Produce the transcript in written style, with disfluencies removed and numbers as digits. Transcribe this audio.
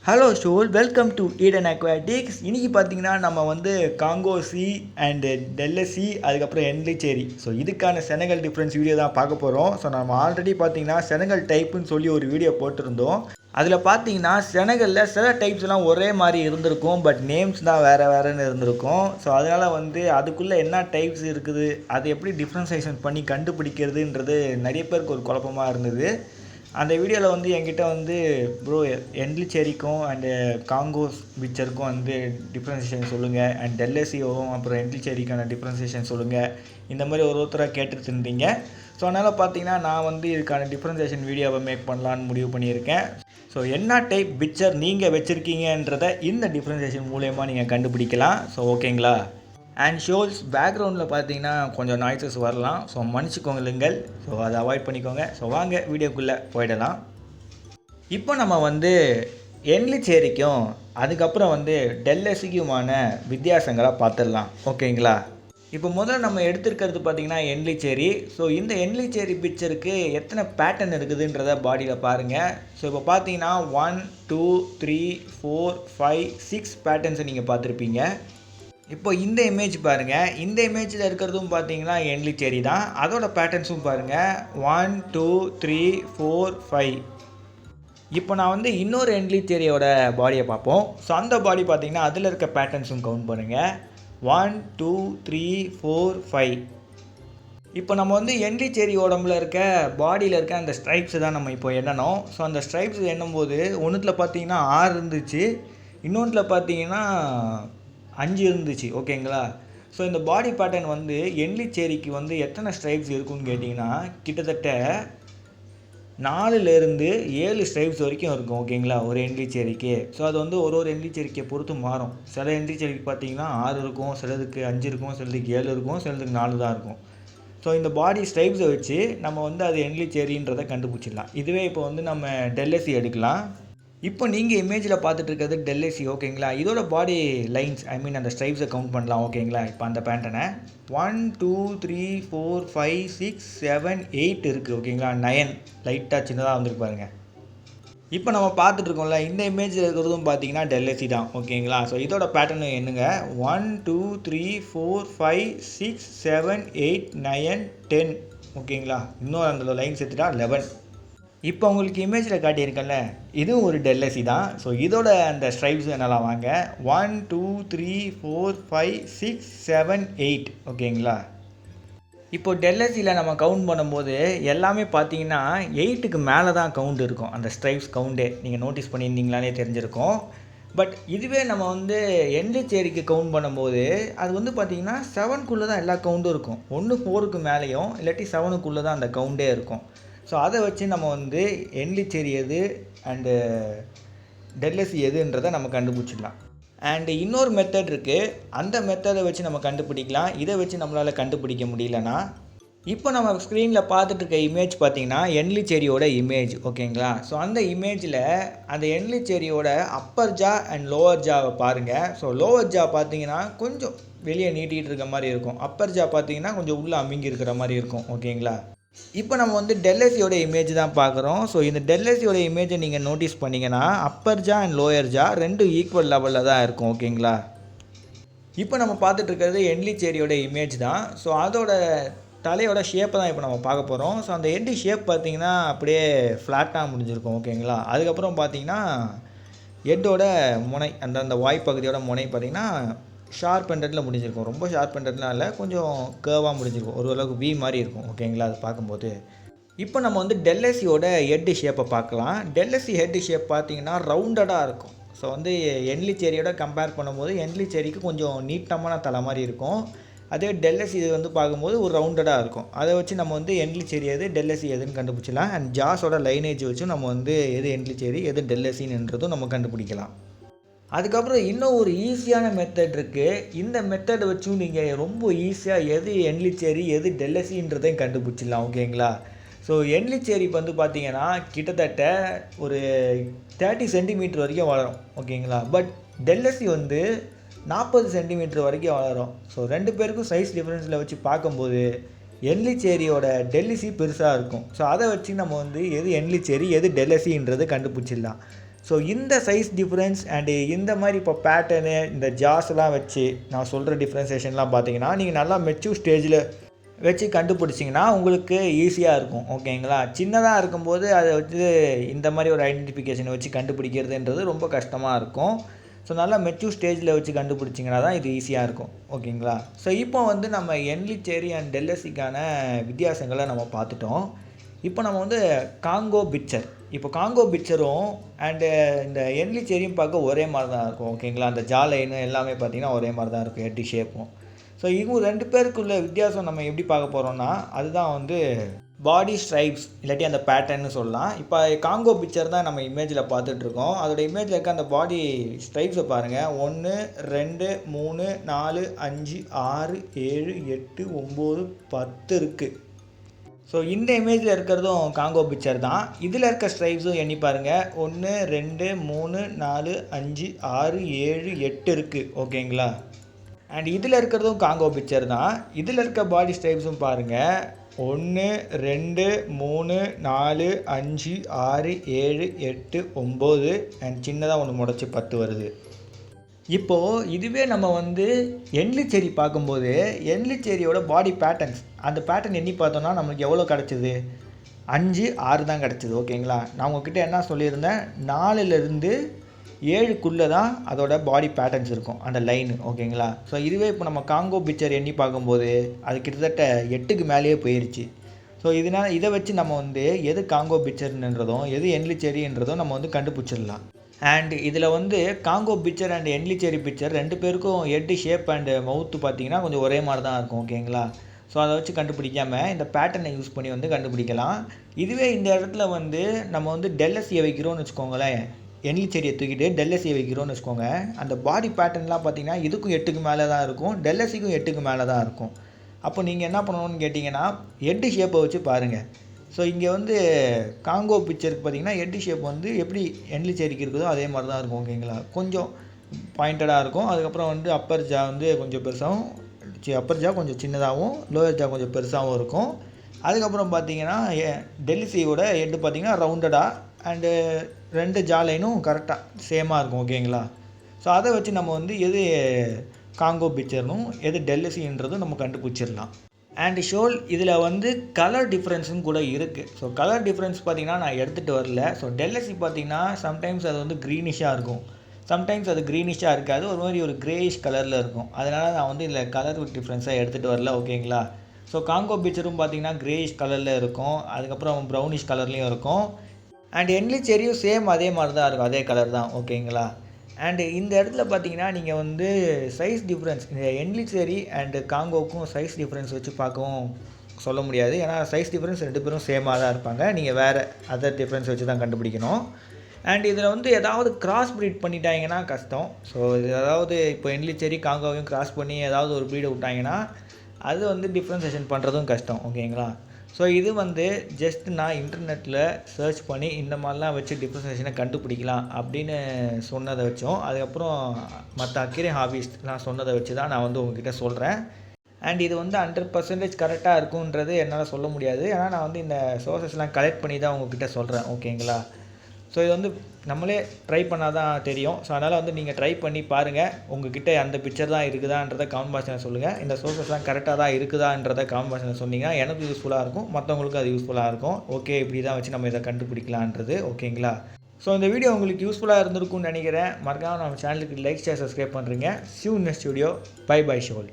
Hello ஷோல் welcome to Eden Aquatics. இன்றைக்கி பார்த்தீங்கன்னா நம்ம காங்கோ சி அண்டு டெல்லசி அதுக்கப்புறம் என்லிச்சேரி இதுக்கான செனகல் டிஃப்ரென்ஸ் வீடியோ தான் பார்க்க போகிறோம். நம்ம ஆல்ரெடி பார்த்தீங்கன்னா செனகல் டைப்புன்னு சொல்லி ஒரு வீடியோ போட்டிருந்தோம். அதில் பார்த்தீங்கன்னா செனகலில் சில டைப்ஸ்லாம் ஒரே மாதிரி இருந்திருக்கும், பட் நேம்ஸ் தான் வேறுன்னு இருந்திருக்கும். அதனால் அதுக்குள்ளே என்ன டைப்ஸ் இருக்குது, அதை எப்படி டிஃப்ரென்சேஷன் பண்ணி கண்டுபிடிக்கிறதுன்றது நிறைய பேருக்கு ஒரு குழப்பமாக இருந்தது. அந்த வீடியோவில் என்கிட்ட ப்ரோ என்லிச்சேரிக்கும் அண்டு காங்கோ பிக்சருக்கும் டிஃப்ரென்சேஷன் சொல்லுங்கள், அண்ட் டெல்லசியோவும் அப்புறம் என்லிச்சேரிக்கான டிஃப்ரென்சேஷன் சொல்லுங்கள், இந்த மாதிரி ஒருத்தராக கேட்டுட்டு இருந்தீங்க. அதனால் பார்த்தீங்கன்னா நான் இதுக்கான டிஃப்ரென்சேஷன் வீடியோவை மேக் பண்ணலான்னு முடிவு பண்ணியிருக்கேன். என்ன டைப் பிக்சர் நீங்கள் வச்சுருக்கீங்கன்றதை இந்த டிஃப்ரென்சேஷன் மூலயமா நீங்கள் கண்டுபிடிக்கலாம். ஓகேங்களா? அண்ட் ஷோல்ஸ் பேக்ரவுண்டில் பார்த்தீங்கன்னா கொஞ்சம் நாய்ஸஸ் வரலாம், மன்னிச்சுக்கோங்களுங்கள். அதை அவாய்ட் பண்ணிக்கோங்க. வாங்க வீடியோக்குள்ளே போயிடலாம். இப்போ நம்ம என்லிச்சேரிக்கும் அதுக்கப்புறம் டெல்லசிக்குமான வித்தியாசங்களை பார்த்துடலாம். ஓகேங்களா? இப்போ முதல்ல நம்ம எடுத்துருக்கிறது பார்த்திங்கன்னா என்லிச்சேரி. இந்த என்லிச்சேரி பிக்சருக்கு எத்தனை பேட்டர்ன் இருக்குதுன்றத பாடியில் பாருங்கள். இப்போ பார்த்தீங்கன்னா 1 2 3 4 5 6 பேட்டர்ன்ஸை நீங்கள் பார்த்துருப்பீங்க. இப்போ இந்த இமேஜ் பாருங்கள். இந்த இமேஜில் இருக்கிறதும் பார்த்தீங்கன்னா என்லிச்சேரி தான். அதோட பேட்டர்ன்ஸும் பாருங்கள் 1 2 3 4 5. இப்போ நான் இன்னொரு என்லிச்சேரியோட பாடியை பார்ப்போம். அந்த பாடி பார்த்தீங்கன்னா அதில் இருக்க பேட்டர்ன்ஸும் கவுண்ட் பண்ணுங்கள் 1 2 3 4 5. இப்போ நம்ம என்லிச்சேரி உடம்புல இருக்க பாடியில் இருக்க அந்த ஸ்ட்ரைப்ஸை தான் நம்ம இப்போ எண்ணணும். அந்த ஸ்ட்ரைப்ஸ் எண்ணும்போது ஒன்றுத்தில் பார்த்தீங்கன்னா 6 இருந்துச்சு, இன்னொன்றில் பார்த்தீங்கன்னா 5 இருந்துச்சு. ஓகேங்களா? இந்த பாடி பேட்டர்ன் என்லிச்சேரிக்கு எத்தனை ஸ்ட்ரைப்ஸ் இருக்குன்னு கேட்டிங்கன்னா கிட்டத்தட்ட 4லேருந்து 7 ஸ்ட்ரைப்ஸ் வரைக்கும் இருக்கும். ஓகேங்களா? ஒரு என்லிச்சேரிக்கு. அது ஒரு என்லிச்சேரிக்கை பொறுத்து மாறும். சில என்லிச்சேரிக்கு பார்த்தீங்கன்னா 6 இருக்கும், சிலதுக்கு 5 இருக்கும், சிலதுக்கு 7 இருக்கும், சிலதுக்கு 4 தான் இருக்கும். இந்த பாடி ஸ்ட்ரைப்ஸை வச்சு நம்ம அது என்லிச்சேரின்றதை கண்டுபிடிச்சிடலாம். இதுவே இப்போ நம்ம டெல்லசி எடுக்கலாம். இப்போ நீங்கள் இமேஜில் பார்த்துட்டு இருக்கிறது டெல்லசி. ஓகேங்களா? இதோட பாடி லைன்ஸ் அந்த ஸ்ட்ரைப்ஸை கவுண்ட் பண்ணலாம். ஓகேங்களா? இப்போ அந்த பேட்டனை 1 2 3 4 5 6 7 8 இருக்குது. ஓகேங்களா? 9 லைட்டாக சின்னதாக வந்துருக்கு பாருங்கள். இப்போ நம்ம பார்த்துட்ருக்கோம்ல, இந்த இமேஜில் இருக்கிறதும் பார்த்தீங்கன்னா டெல்லசி தான். ஓகேங்களா? இதோட பேட்டர்னு என்னங்க 1 2 3 4 5 6 7 8 9 10. ஓகேங்களா? இன்னும் அந்த லைன் சேர்த்துட்டா 11. இப்போ உங்களுக்கு இமேஜில் காட்டியிருக்கேன்ல, இதுவும் ஒரு டெல்லசி தான். இதோட அந்த ஸ்ட்ரைப்ஸ் என்னெல்லாம் வாங்க 1 2 3 4 5 6 7 8. ஓகேங்களா? இப்போ டெல்லசியில் நம்ம கவுண்ட் பண்ணும்போது எல்லாமே பார்த்தீங்கன்னா 8க்கு மேலே தான் கவுண்ட் இருக்கும். அந்த ஸ்ட்ரைப்ஸ் கவுண்டே நீங்கள் நோட்டீஸ் பண்ணியிருந்தீங்களானே தெரிஞ்சிருக்கும். பட் இதுவே நம்ம என்லிச்சேரிக்கு கவுண்ட் பண்ணும்போது அது பார்த்தீங்கன்னா 7க்குள்ளே தான் எல்லா கவுண்டும் இருக்கும். ஒன்று 4க்கு மேலேயும் இல்லாட்டி 7க்குள்ளே தான் அந்த கவுண்டே இருக்கும். அதை வச்சு நம்ம என்லிச்சேரி எது அண்டு டெல்லசி எதுன்றதை நம்ம கண்டுபிடிச்சிடலாம். அண்டு இன்னொரு மெத்தட் இருக்குது. அந்த மெத்தடை வச்சு நம்ம கண்டுபிடிக்கலாம். இதை வச்சு நம்மளால் கண்டுபிடிக்க முடியலன்னா, இப்போ நம்ம ஸ்க்ரீனில் பார்த்துட்டு இருக்க இமேஜ் பார்த்திங்கன்னா என்லிச்சேரியோட இமேஜ். ஓகேங்களா? அந்த இமேஜில் அந்த என்லிச்சேரியோட அப்பர் ஜா அண்ட் லோவர் ஜாவை பாருங்கள். லோவர் ஜா பார்த்தீங்கன்னா கொஞ்சம் வெளியே நீட்டிகிட்டு இருக்க மாதிரி இருக்கும். அப்பர் ஜா பார்த்தீங்கன்னா கொஞ்சம் உள்ளே அமுங்கி இருக்கிற மாதிரி இருக்கும். ஓகேங்களா? இப்போ நம்ம டெல்லசியோட இமேஜ் தான் பார்க்குறோம். இந்த டெல்லசியோட இமேஜை நீங்கள் நோட்டீஸ் பண்ணிங்கன்னா அப்பர் ஜா அண்ட் லோயர் ஜா ரெண்டும் ஈக்குவல் லெவலில் தான் இருக்கும். ஓகேங்களா? இப்போ நம்ம பார்த்துட்டு இருக்கிறது என்லிச்சேரியோட இமேஜ் தான். அதோட தலையோட ஷேப்பை தான் இப்போ நம்ம பார்க்க போகிறோம். அந்த எண்டு ஷேப் பார்த்திங்கன்னா அப்படியே ஃப்ளாட்டாக முடிஞ்சிருக்கும். ஓகேங்களா? அதுக்கப்புறம் பார்த்திங்கன்னா ஹெட்டோட முனை அந்த வாய்ப்பகுதியோட முனை பார்த்திங்கன்னா ஷார்ப் எண்டடில் முடிஞ்சிருக்கும். ரொம்ப ஷார்ப் எண்டட்லாம் இல்லை, கொஞ்சம் கேர்வாக முடிஞ்சிருக்கும். ஓரளவுக்கு வி மாதிரி இருக்கும். ஓகேங்களா? அது பார்க்கும்போது இப்போ நம்ம டெல்லசியோட ஹெட் ஷேப்பை பார்க்கலாம். டெல்லசி ஹெட் ஷேப் பார்த்திங்கன்னா ரவுண்டடாக இருக்கும். என்லிச்சேரியோட கம்பேர் பண்ணும்போது என்லிச்சேரிக்கு கொஞ்சம் நீட்டமான தலை மாதிரி இருக்கும். அதே டெல்லசி பார்க்கும்போது ஒரு ரவுண்டடாக இருக்கும். அதை வச்சு நம்ம என்லிச்சேரி எது டெல்லசி எதுன்னு கண்டுபிடிச்சிடலாம். அண்ட் ஜாஸோட லைனேஜ் வச்சு நம்ம எது என்லிச்சேரி எது டெல்லசின்றதும் நம்ம கண்டுபிடிக்கலாம். அதுக்கப்புறம் இன்னும் ஒரு ஈஸியான மெத்தட் இருக்குது. இந்த மெத்தடை வச்சும் நீங்கள் ரொம்ப ஈஸியாக எது என்லிச்சேரி எது டெல்லசின்றதையும் கண்டுபிடிச்சிடலாம். ஓகேங்களா? என்லிச்சேரி பார்த்தீங்கன்னா கிட்டத்தட்ட ஒரு 30 சென்டிமீட்டர் வரைக்கும் வளரும். ஓகேங்களா? பட் டெல்லசி 40 சென்டிமீட்டர் வரைக்கும் வளரும். ரெண்டு பேருக்கும் சைஸ் டிஃப்ரென்ஸில் வச்சு பார்க்கும்போது என்லிச்சேரியோட டெல்லசி பெருசாக இருக்கும். அதை வச்சு நம்ம எது என்லிச்சேரி எது டெல்லசின்றது கண்டுபிடிச்சிடலாம். ஸோ இந்த சைஸ் டிஃப்ரென்ஸ் அண்டு இந்த மாதிரி இப்போ பேட்டர்னு இந்த ஜாஸ்லாம் வச்சு நான் சொல்கிற டிஃப்ரென்சேஷன்லாம் பார்த்தீங்கன்னா நீங்கள் நல்லா மெச்சூர் ஸ்டேஜில் வச்சு கண்டுபிடிச்சிங்கன்னா உங்களுக்கு ஈஸியாக இருக்கும். ஓகேங்களா? சின்னதாக இருக்கும்போது அதை வச்சு இந்த மாதிரி ஒரு ஐடென்டிஃபிகேஷனை வச்சு கண்டுபிடிக்கிறதுன்றது ரொம்ப கஷ்டமாக இருக்கும். ஸோ நல்லா மெச்சூர் ஸ்டேஜில் வச்சு கண்டுபிடிச்சிங்கன்னா தான் இது ஈஸியாக இருக்கும். ஓகேங்களா? ஸோ இப்போ வந்து நம்ம என்லிச்சேரி அண்ட் டெல்லசிக்கான வித்தியாசங்களை நம்ம பார்த்துட்டோம். இப்போ நம்ம வந்து காங்கோ பிட்சர், இப்போ காங்கோ பிட்சரும் அண்டு இந்த என்லிச்சேரியும் பார்க்க ஒரே மாதிரி தான் இருக்கும். ஓகேங்களா? அந்த ஜா லைனு எல்லாமே பார்த்திங்கன்னா ஒரே மாதிரி தான் இருக்கும், ஹெட் ஷேப்பும். ஸோ இவங்க 2 பேருக்குள்ள வித்தியாசம் நம்ம எப்படி பார்க்க போகிறோம்னா, அதுதான் வந்து பாடி ஸ்ட்ரைப்ஸ் இல்லாட்டி அந்த பேட்டர்ன்னு சொல்லலாம். இப்போ காங்கோ பிக்சர் தான் நம்ம இமேஜில் பார்த்துட்ருக்கோம். அதோட இமேஜில் இருக்க அந்த பாடி ஸ்ட்ரைப்ஸை பாருங்கள். 1 2 3 4 5 6 7 8 9 10 இருக்குது. ஸோ இந்த இமேஜில் இருக்கிறதும் காங்கோ பிக்சர் தான். இதில் இருக்க ஸ்ட்ரைப்ஸும் எண்ணி பாருங்கள். 1 2 3 4 5 6 7 8 இருக்குது. ஓகேங்களா? அண்ட் இதில் இருக்கிறதும் காங்கோ பிக்சர் தான். இதில் இருக்க பாடி ஸ்ட்ரைப்ஸும் பாருங்கள். 1 2 3 4 5 6 7 8 9 அண்ட் சின்னதாக ஒன்று முடச்சி 10 வருது. இப்போது இதுவே நம்ம வந்து என்லிச்சேரி பார்க்கும்போது என்லிச்சேரியோட பாடி பேட்டர்ன்ஸ், அந்த பேட்டர்ன் எண்ணி பார்த்தோன்னா நம்மளுக்கு எவ்வளோ கிடச்சிது? 5 6 தான் கிடச்சிது. ஓகேங்களா? நான் உங்ககிட்ட என்ன சொல்லியிருந்தேன், 4லேருந்து 7க்குள்ளே தான் அதோட பாடி பேட்டர்ன்ஸ் இருக்கும், அந்த லைனு. ஓகேங்களா? ஸோ இதுவே இப்போ நம்ம காங்கோ பிக்சர் எண்ணி பார்க்கும்போது அது கிட்டத்தட்ட 8க்கு மேலேயே போயிடுச்சு. ஸோ இதனால் இதை வச்சு நம்ம வந்து எது காங்கோ பிக்சர்ன்றதும் எது என்லிச்சேரின்றதும் நம்ம வந்து கண்டுபிடிச்சிடலாம். அண்ட் இதில் வந்து காங்கோ பிக்சர் அண்ட் என்லிச்சேரி பிக்சர் 2 பேருக்கும் ஹெட் ஷேப் அண்டு மவுத்து பார்த்திங்கன்னா கொஞ்சம் ஒரே மாதிரி தான் இருக்கும். ஓகேங்களா? ஸோ அதை வச்சு கண்டுபிடிக்காமல் இந்த பேட்டர்னை யூஸ் பண்ணி வந்து கண்டுபிடிக்கலாம். இதுவே இந்த இடத்துல வந்து நம்ம வந்து டெல்லசியை வைக்கிறோன்னு வச்சுக்கோங்களேன், என்லிச்சேரியை தூக்கிட்டு டெல்லசியை வைக்கிறோன்னு வச்சுக்கோங்க, அந்த பாடி பேட்டர்ன்லாம் பார்த்திங்கன்னா இதுக்கும் 8க்கு மேலே தான் இருக்கும், டெல்லசிக்கும் 8க்கு மேலே தான் இருக்கும். அப்போ நீங்கள் என்ன பண்ணணும்னு கேட்டிங்கன்னா ஹெட் ஷேப்பை வச்சு பாருங்கள். ஸோ இங்கே வந்து காங்கோ பிக்சருக்கு பார்த்திங்கன்னா ஹெட் ஷேப் வந்து எப்படி என்லிச்சேரிக்கு இருக்குதோ அதே மாதிரி தான் இருக்கும். ஓகேங்களா? கொஞ்சம் பாயிண்டடாக இருக்கும். அதுக்கப்புறம் வந்து அப்பர் ஜா வந்து கொஞ்சம் பெருசாகவும், அப்பர் ஜா கொஞ்சம் சின்னதாகவும், லோயர் ஜா கொஞ்சம் பெருசாகவும் இருக்கும். அதுக்கப்புறம் பார்த்திங்கன்னா டெல்லசியோட ஹெட் பார்த்திங்கன்னா ரவுண்டடாக அண்டு 2 ஜா லைனும் கரெக்டாக சேமாக இருக்கும். ஓகேங்களா? ஸோ அதை வச்சு நம்ம வந்து எது காங்கோ பிக்சர்னும் எது டெல்லசின்றதும் நம்ம கண்டுபிடிச்சிடலாம். அண்ட் ஷோல் இதில் வந்து கலர் டிஃப்ரென்ஸும் கூட இருக்குது. ஸோ கலர் டிஃப்ரென்ஸ் பார்த்திங்கன்னா நான் எடுத்துகிட்டு வரல. ஸோ டெல்லசி பார்த்திங்கன்னா சம்டைம்ஸ் அது வந்து க்ரீனிஷாக இருக்கும், சம்டைம்ஸ் அது க்ரீனிஷாக இருக்காது, ஒரு மாதிரி ஒரு க்ரேயிஷ் கலரில் இருக்கும். அதனால் நான் வந்து இதில் கலர் டிஃப்ரென்ஸாக எடுத்துகிட்டு வரல. ஓகேங்களா? ஸோ காங்கோ பிக்சரும் பார்த்திங்கன்னா க்ரேயிஷ் கலரில் இருக்கும், அதுக்கப்புறம் ப்ரௌனிஷ் கலர்லேயும் இருக்கும். அண்ட் என்லிச்சேரியும் சேம் அதே மாதிரி தான் இருக்கும், அதே கலர் தான். ஓகேங்களா? அண்டு இந்த இடத்துல பார்த்தீங்கன்னா நீங்கள் வந்து சைஸ் டிஃப்ரென்ஸ், இந்த என்லிச்சேரி அண்டு காங்கோவுக்கும் சைஸ் டிஃப்ரென்ஸ் வச்சு பார்க்கவும் சொல்ல முடியாது. ஏன்னா சைஸ் டிஃப்ரென்ஸ் 2 பேரும் சேமாக தான் இருப்பாங்க. நீங்கள் வேறு அதர் டிஃப்ரென்ஸ் வச்சு தான் கண்டுபிடிக்கணும். அண்ட் இதில் வந்து ஏதாவது கிராஸ் ப்ரீட் பண்ணிட்டாங்கன்னா கஷ்டம். ஸோ அதாவது இப்போ என்லிச்சேரி காங்கோவையும் கிராஸ் பண்ணி ஏதாவது ஒரு ப்ரீடை விட்டாங்கன்னா அது வந்து டிஃப்ரென்சேஷன் பண்ணுறதும் கஷ்டம். ஓகேங்களா? ஸோ இது வந்து ஜஸ்ட் நான் இன்டர்நெட்டில் சர்ச் பண்ணி இந்த மாதிரிலாம் வச்சு டிஃப்ரென்சேஷனை கண்டுபிடிக்கலாம் அப்படின்னு சொன்னதை வச்சோம். அதுக்கப்புறம் மற்ற அக்கறை ஹாபிஸ்லாம் சொன்னதை வச்சு தான் நான் வந்து உங்ககிட்ட சொல்கிறேன். அண்ட் இது வந்து 100% கரெக்டாக இருக்குன்றது என்னால் சொல்ல முடியாது. ஏன்னா நான் வந்து இந்த சோர்சஸ்லாம் கலெக்ட் பண்ணி தான் உங்ககிட்ட சொல்கிறேன். ஓகேங்களா? ஸோ இது வந்து நம்மளே ட்ரை பண்ணால் தான் தெரியும். ஸோ அதனால் வந்து நீங்கள் ட்ரை பண்ணி பாருங்கள். உங்கள்கிட்ட அந்த பிக்சர் தான் இருக்குதான்றதை கமெண்ட் பாக்ஸில் சொல்லுங்கள். இந்த சோர்சஸ்லாம் கரெக்டாக தான் இருக்குதான்றதை கமெண்ட் பாக்ஸில் சொன்னீங்கன்னா எனக்கு யூஸ்ஃபுல்லாக இருக்கும், மற்றவங்களுக்கும் அது யூஸ்ஃபுல்லாக இருக்கும். ஓகே, இப்படி தான் வச்சு நம்ம இதை கண்டுபிடிக்கலான்றது. ஓகேங்களா? ஸோ இந்த வீடியோ உங்களுக்கு யூஸ்ஃபுல்லாக இருந்திருக்கும்னு நினைக்கிறேன். மறக்காமல் நம்ம சேனலுக்கு லைக், ஷேர், சப்ஸ்கிரைப் பண்ணுறீங்க. See you in next video. Bye bye, Shol.